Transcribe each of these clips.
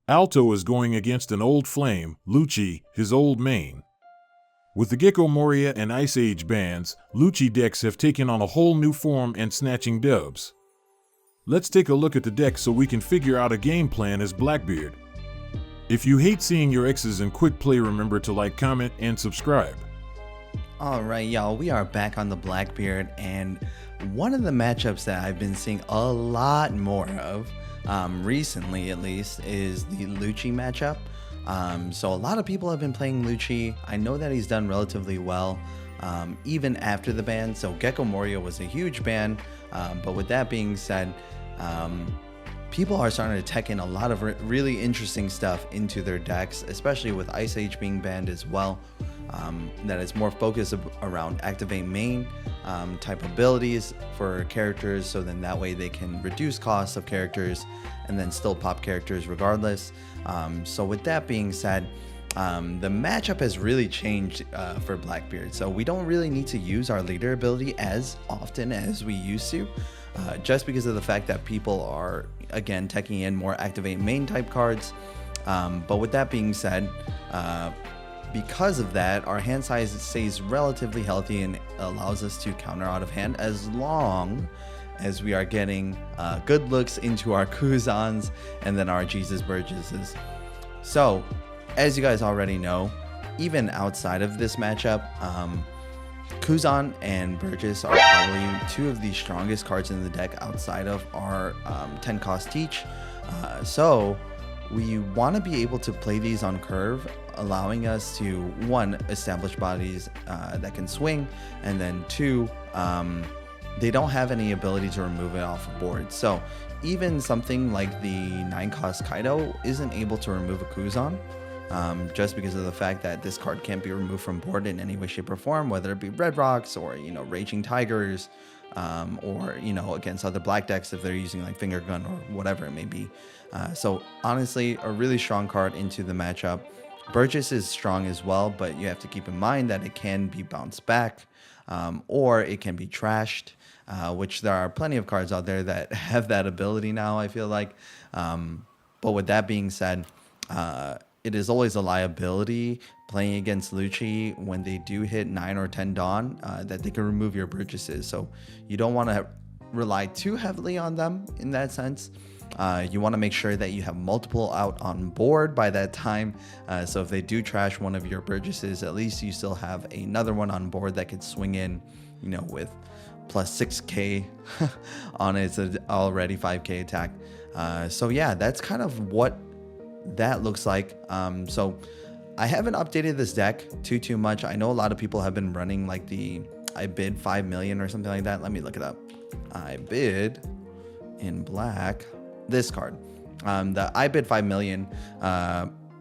Alto is going against an old flame, Lucci, his old main. With the Gecko Moria and Ice Age bans, Lucci decks have taken on a whole new form and snatching dubs. Let's take a look at the deck so we can figure out a game plan as Blackbeard. If you hate seeing your X's in quick play, remember to like, comment, and subscribe. Alright y'all, we are back on the Blackbeard, and one of the matchups that I've been seeing a lot more of, recently at least, is the Lucci matchup. So a lot of people have been playing Lucci. I know that he's done relatively well, even after the ban. So Gecko Moria was a huge ban, but with that being said, people are starting to tech in a lot of really interesting stuff into their decks, especially with Ice Age being banned as well. That is more focused around activate main type abilities for characters, so then that way they can reduce costs of characters and then still pop characters regardless. So with that being said, the matchup has really changed for Blackbeard, so we don't really need to use our leader ability as often as we used to, just because of the fact that people are again teching in more activate main type cards. But with that being said, because of that, our hand size stays relatively healthy and allows us to counter out of hand as long as we are getting good looks into our Kuzans and then our Jesus Burgesses. So, as you guys already know, even outside of this matchup, Kuzan and Burgess are probably two of the strongest cards in the deck outside of our 10 cost teach. So we want to be able to play these on curve, allowing us to, one, establish bodies that can swing, and then two, they don't have any ability to remove it off the board. So even something like the 9 cost Kaido isn't able to remove a Kuzan, just because of the fact that this card can't be removed from board in any way, shape, or form, whether it be Red Rocks or, Raging Tigers, or, against other black decks if they're using like Finger Gun or whatever it may be. So honestly, a really strong card into the matchup. Burgess is strong as well, but you have to keep in mind that it can be bounced back, or it can be trashed, which there are plenty of cards out there that have that ability now, I feel like. But with that being said, it is always a liability playing against Lucci when they do hit 9 or 10 Dawn, that they can remove your Burgesses. So you don't want to rely too heavily on them in that sense. You want to make sure that you have multiple out on board by that time. So if they do trash one of your Burgesses, at least you still have another one on board that could swing in, with plus 6k on its already 5k attack. So yeah, that's kind of what that looks like. So I haven't updated this deck too much. I know a lot of people have been running like the I bid 5 million or something like that. Let me look it up. I bid in black this card. The I bid 5 million,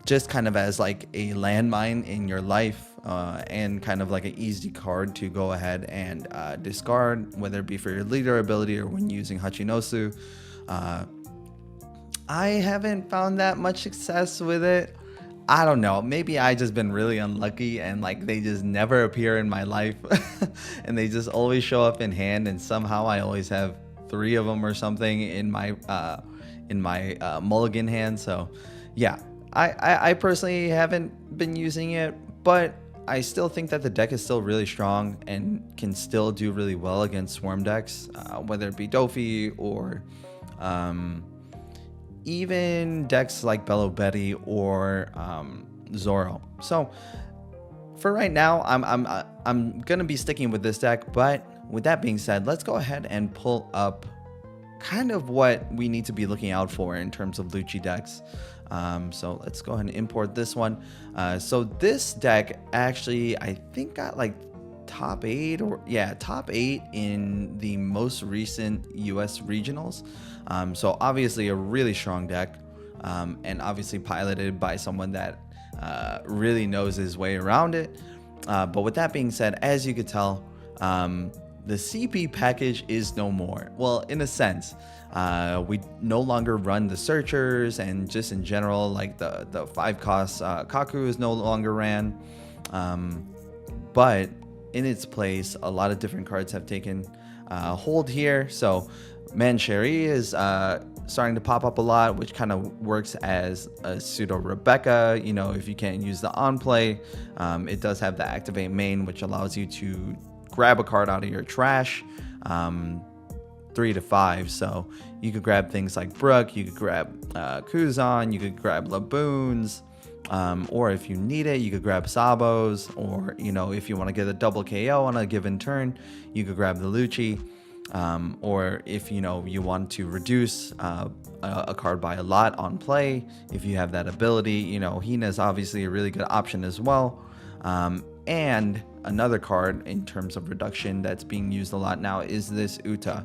just kind of as like a landmine in your life, and kind of like an easy card to go ahead and discard, whether it be for your leader ability or when using Hachinosu. I haven't found that much success with it. I don't know. Maybe I just been really unlucky and like they just never appear in my life and they just always show up in hand, and somehow I always have 3 of them or something in my mulligan hand. So yeah, I personally haven't been using it, but I still think that the deck is still really strong and can still do really well against swarm decks, whether it be Dofi or even decks like Bello Betty or Zoro. So for right now, I'm gonna be sticking with this deck. But with that being said, let's go ahead and pull up kind of what we need to be looking out for in terms of Lucci decks. So let's go ahead and import this one. So this deck actually, I think, got like top 8 in the most recent US regionals. So obviously a really strong deck, and obviously piloted by someone that really knows his way around it. But with that being said, as you could tell, the CP package is no more. Well, in a sense, we no longer run the searchers, and just in general, like the 5 cost Kaku is no longer ran. But in its place, a lot of different cards have taken hold here. So Mancheri is starting to pop up a lot, which kind of works as a pseudo Rebecca. You know, if you can't use the on play, it does have the activate main, which allows you to grab a card out of your trash, 3 to 5. So you could grab things like Brooke, you could grab Kuzan, you could grab Laboons, or if you need it, you could grab Sabos, or, you know, if you want to get a double KO on a given turn, you could grab the Lucci. Or if, you know, you want to reduce a card by a lot on play, if you have that ability, you know, Hina is obviously a really good option as well. And another card in terms of reduction that's being used a lot now is this Uta.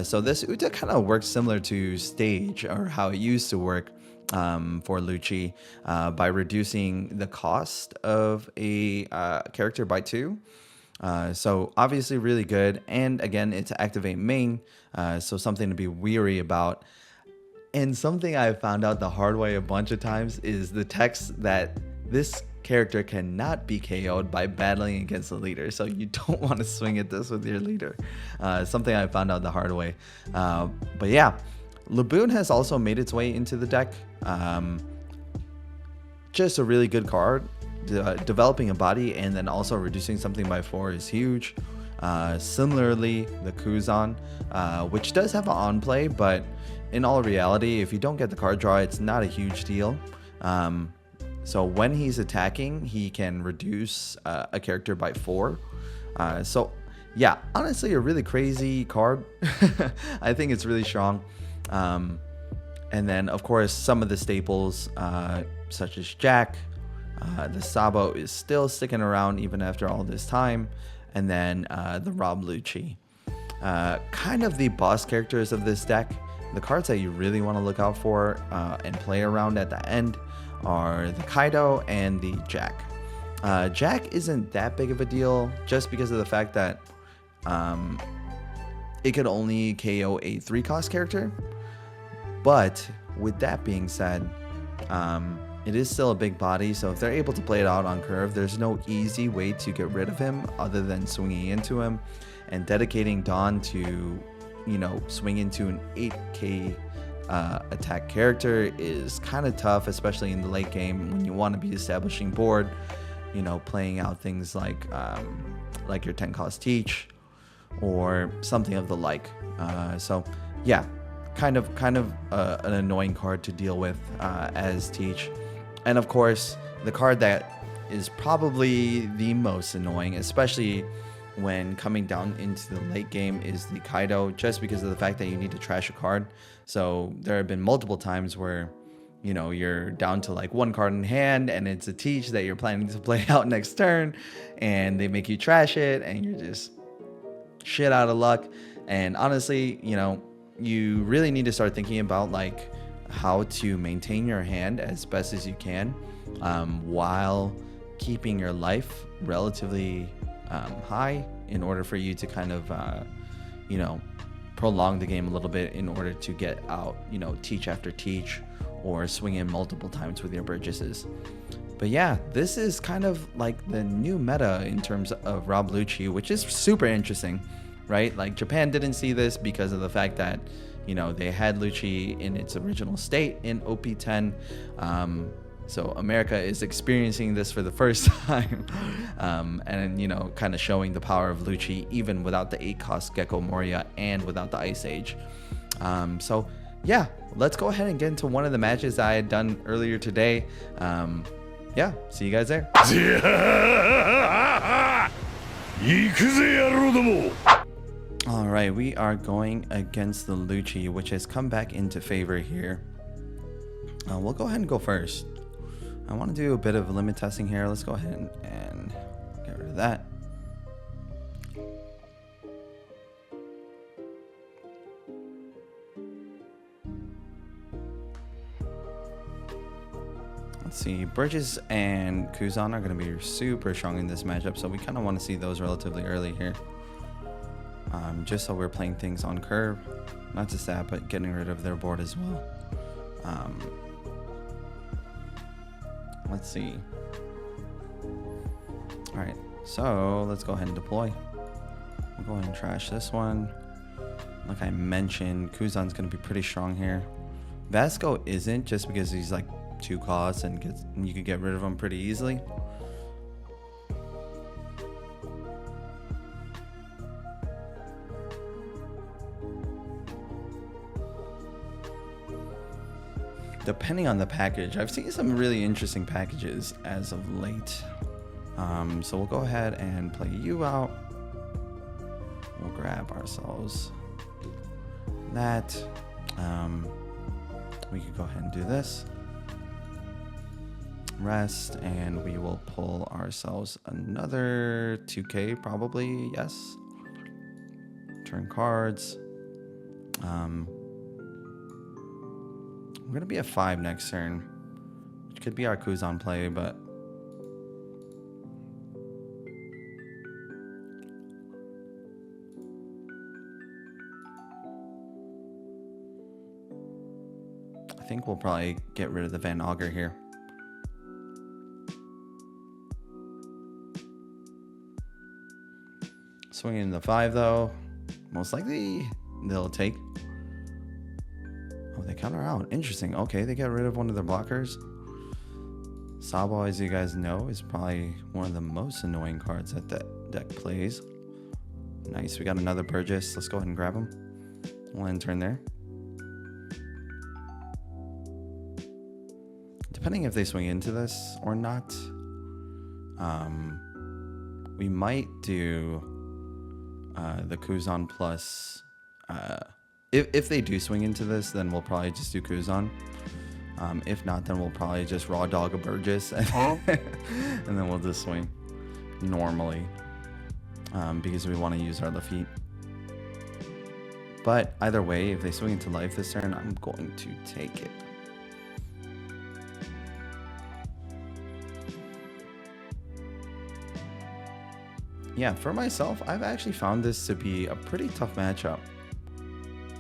So this Uta kind of works similar to Stage, or how it used to work for Lucci, by reducing the cost of a character by 2. So obviously really good, and again, it's activate main, so something to be weary about. And something I found out the hard way a bunch of times is the text that this character cannot be KO'd by battling against the leader, so you don't want to swing at this with your leader. Something I found out the hard way. But yeah, Laboon has also made its way into the deck. Just a really good card. Developing a body and then also reducing something by 4 is huge. Similarly, the Kuzan, which does have an on play, but in all reality, if you don't get the card draw, it's not a huge deal. So when he's attacking, he can reduce a character by 4. So yeah, honestly, a really crazy card. I think it's really strong. And then, of course, some of the staples, such as Jack. The Sabo is still sticking around even after all this time. And then the Rob Lucci. Kind of the boss characters of this deck. The cards that you really want to look out for and play around at the end are the Kaido and the Jack. Jack isn't that big of a deal just because of the fact that it could only KO a 3-cost character. But with that being said, it is still a big body, so if they're able to play it out on curve, there's no easy way to get rid of him other than swinging into him, and dedicating Dawn to, you know, swing into an 8k attack character is kind of tough, especially in the late game when you want to be establishing board, you know, playing out things like your 10-cost Teach or something of the like. So yeah, kind of an annoying card to deal with as Teach. And of course, the card that is probably the most annoying, especially when coming down into the late game, is the Kaido, just because of the fact that you need to trash a card. So there have been multiple times where, you know, you're down to like 1 card in hand and it's a Teach that you're planning to play out next turn, and they make you trash it and you're just shit out of luck. And honestly, you know, you really need to start thinking about like how to maintain your hand as best as you can, while keeping your life relatively high, in order for you to kind of you know, prolong the game a little bit, in order to get out, you know, Teach after Teach, or swing in multiple times with your Burgesses. But yeah, this is kind of like the new meta in terms of Rob Lucci, which is super interesting, right? Like, Japan didn't see this because of the fact that, you know, they had Lucci in its original state in OP10. So America is experiencing this for the first time, and, you know, kind of showing the power of Lucci even without the 8-cost Gecko Moria and without the Ice Age. So yeah, let's go ahead and get into one of the matches that I had done earlier today. Yeah, see you guys there. All right, we are going against the Lucci, which has come back into favor here. We'll go ahead and go first. I want to do a bit of limit testing here. Let's go ahead and get rid of that. Let's see, Burgess and Kuzan are going to be super strong in this matchup, so we kind of want to see those relatively early here. Just so we're playing things on curve. Not just that, but getting rid of their board as well. Let's see. Alright, so let's go ahead and deploy. We'll go ahead and trash this one. Like I mentioned, Kuzan's going to be pretty strong here. Vasco isn't, just because he's like 2 costs and you can get rid of him pretty easily. Depending on the package, I've seen some really interesting packages as of late. So we'll go ahead and play you out. We'll grab ourselves that. We could go ahead and do this. Rest, and we will pull ourselves another 2K probably, yes. Turn cards. We're going to be at 5 next turn, which could be our Kuzan play, but I think we'll probably get rid of the Van Auger here. Swinging in the 5 though, most likely they'll take. Oh, they counter out. Interesting. Okay, they get rid of one of their blockers. Sabo, as you guys know, is probably one of the most annoying cards that deck plays. Nice. We got another Burgess. Let's go ahead and grab him. We'll end turn there. Depending if they swing into this or not, we might do the Kuzan plus... If they do swing into this, then we'll probably just do Kuzan. If not, then we'll probably just raw dog a Burgess and then we'll just swing normally because we want to use our Lafitte. But either way, if they swing into life this turn, I'm going to take it. Yeah, for myself, I've actually found this to be a pretty tough matchup.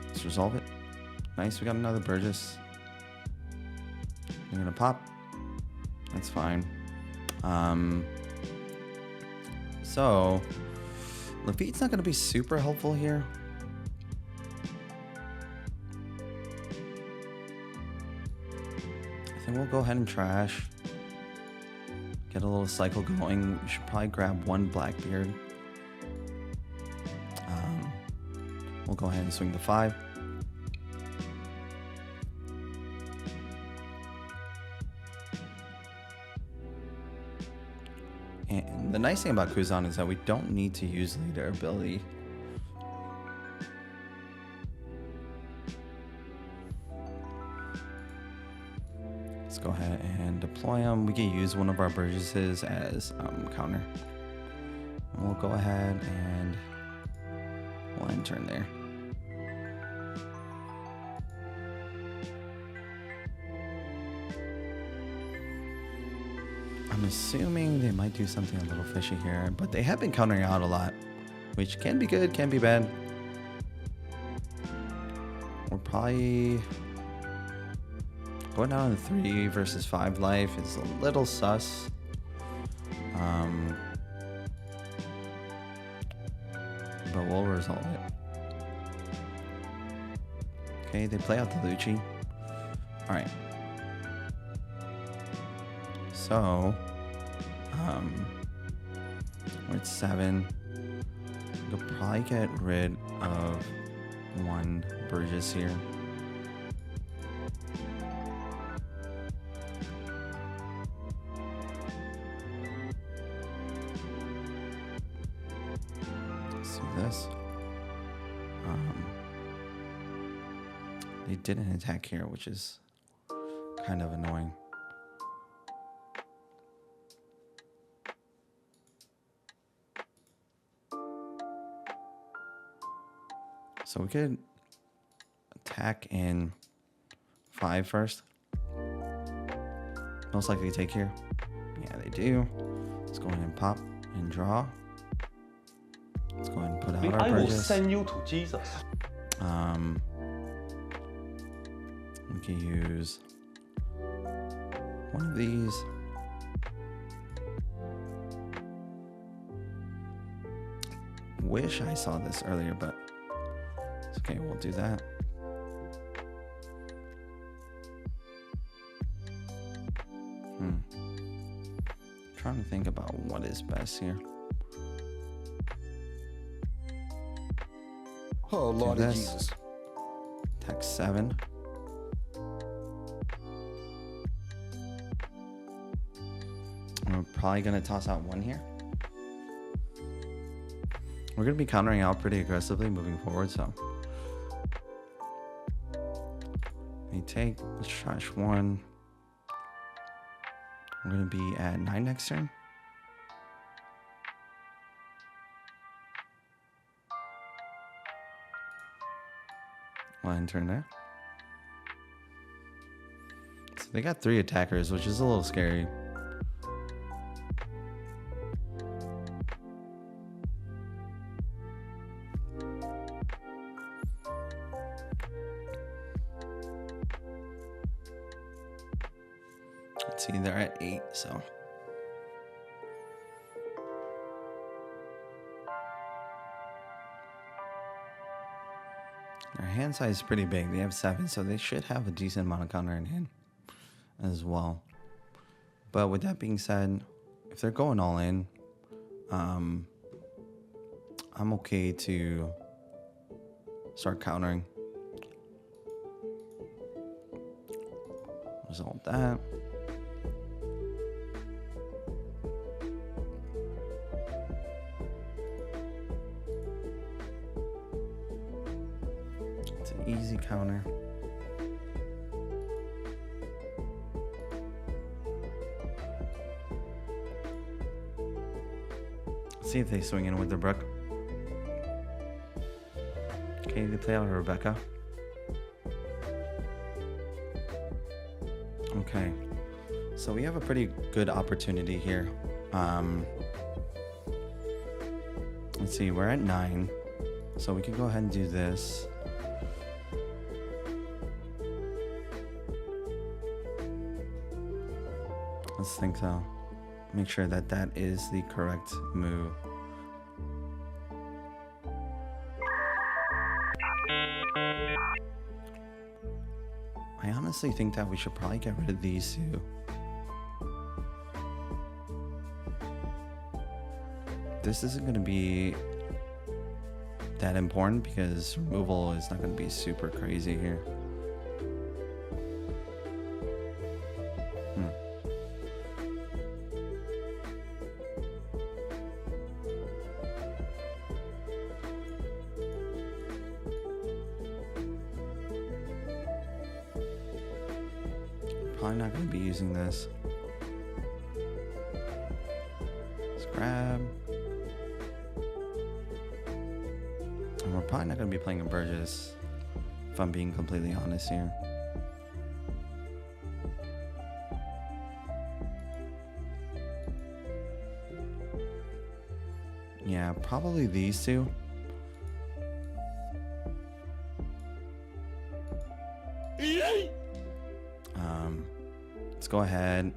Let's resolve it. Nice, we got another Burgess. I'm gonna pop. That's fine. So Lafitte's not gonna be super helpful here. I think we'll go ahead and trash. Get a little cycle going. We should probably grab one Blackbeard. We'll go ahead and swing the 5. And the nice thing about Kuzan is that we don't need to use leader ability. Let's go ahead and deploy him. We can use one of our Burgesses as counter. And we'll go ahead and we'll end turn there. I'm assuming they might do something a little fishy here, but they have been countering out a lot, which can be good, can be bad. We're probably going down to 3 versus 5 life is a little sus. But we'll resolve it. Okay, they play out the Lucci. Alright. So, we're at 7. We'll probably get rid of one Burgess here. Let's do this. They didn't attack here, which is kind of annoying. So we could attack in 5 first. Most likely take here. Yeah, they do. Let's go ahead and pop and draw. Let's go ahead and put out our Burgess. I will send you to Jesus. We can use one of these. Wish I saw this earlier, but let's Okay, we'll do that. Trying to think about what is best here. Oh, Lord of Jesus. Attack 7. We're probably going to toss out 1 here. We're going to be countering out pretty aggressively moving forward, so. We take, let's trash 1. We're going to be at 9 next turn. We'll end turn there. So they got 3 attackers, which is a little scary. Let's see, they're at 8, so. Their hand size is pretty big. They have 7, so they should have a decent amount of counter in hand as well. But with that being said, if they're going all in, I'm okay to start countering. Result that. It's an easy counter. Let's see if they swing in with the Brook. Okay, they play out Rebecca. Okay, so we have a pretty good opportunity here. Let's see, we're at 9, so we can go ahead and do this. Let's think so. Make sure that that is the correct move. I honestly think that we should probably get rid of these 2. This isn't going to be that important because removal is not going to be super crazy here. Probably not going to be using this. Let's grab. And we're probably not going to be playing a Burgess, if I'm being completely honest here. Yeah, probably these 2. Let's go ahead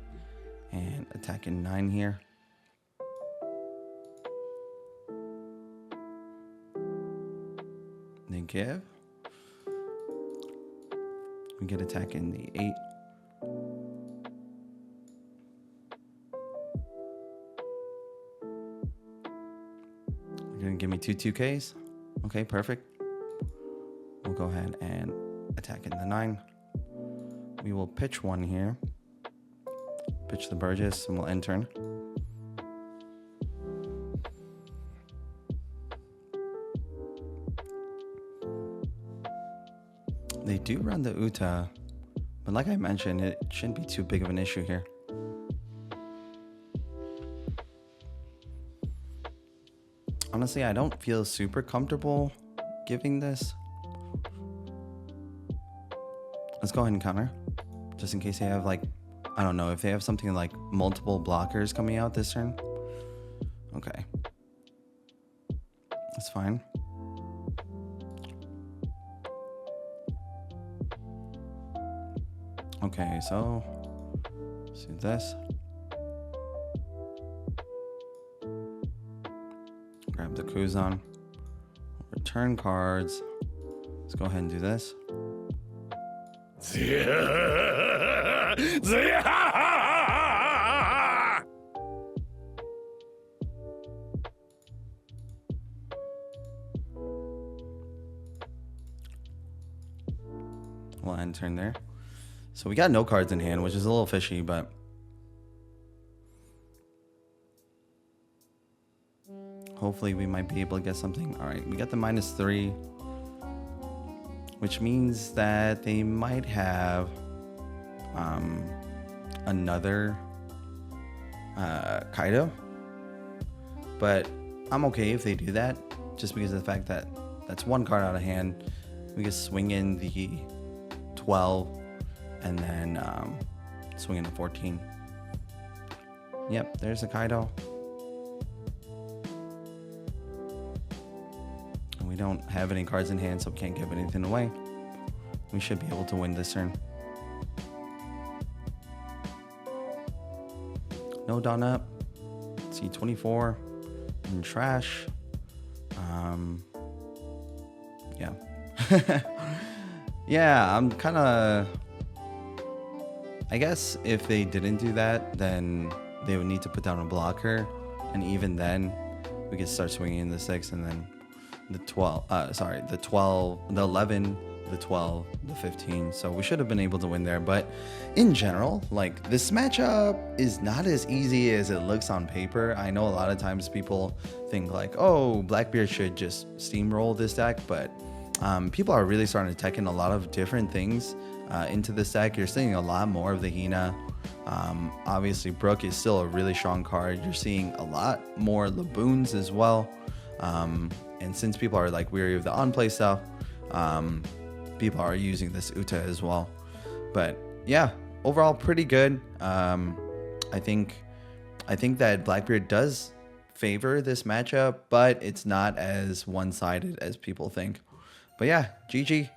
and attack in 9 here. They give. We get attack in the 8. You're gonna give me 2 2Ks? Okay, perfect. We'll go ahead and attack in the 9. We will pitch 1 here. Pitch the Burgess and we'll end turn. They do run the Uta, but like I mentioned, it shouldn't be too big of an issue here. Honestly, I don't feel super comfortable giving this. Let's go ahead and counter, just in case they have like, I don't know, if they have something like multiple blockers coming out this turn. Okay. That's fine. Okay, so let's do this. Grab the Kuzan. Return cards. Let's go ahead and do this. We'll end turn there. So we got no cards in hand, which is a little fishy, but hopefully we might be able to get something. All right, we got the -3, which means that they might have another Kaido, but I'm okay if they do that, just because of the fact that that's one card out of hand. We can swing in the 12 and then swing in the 14. Yep, there's a Kaido. And we don't have any cards in hand, so we can't give anything away. We should be able to win this turn. No Dawn Up. Let's see, 24 and trash. Yeah. Yeah, I'm kind of... I guess if they didn't do that, then they would need to put down a blocker. And even then, we could start swinging in the 6 and then the 12. The 12, the 11, the 12, the 15. So we should have been able to win there. But in general, like, this matchup is not as easy as it looks on paper. I know a lot of times people think like, oh, Blackbeard should just steamroll this deck, but people are really starting to tech in a lot of different things into this deck. You're seeing a lot more of the Hina. Obviously, Brook is still a really strong card. You're seeing a lot more Laboons as well. And since people are like weary of the on-play stuff, people are using this Uta as well. But yeah, overall pretty good. I think that Blackbeard does favor this matchup, but it's not as one-sided as people think. But yeah, GG.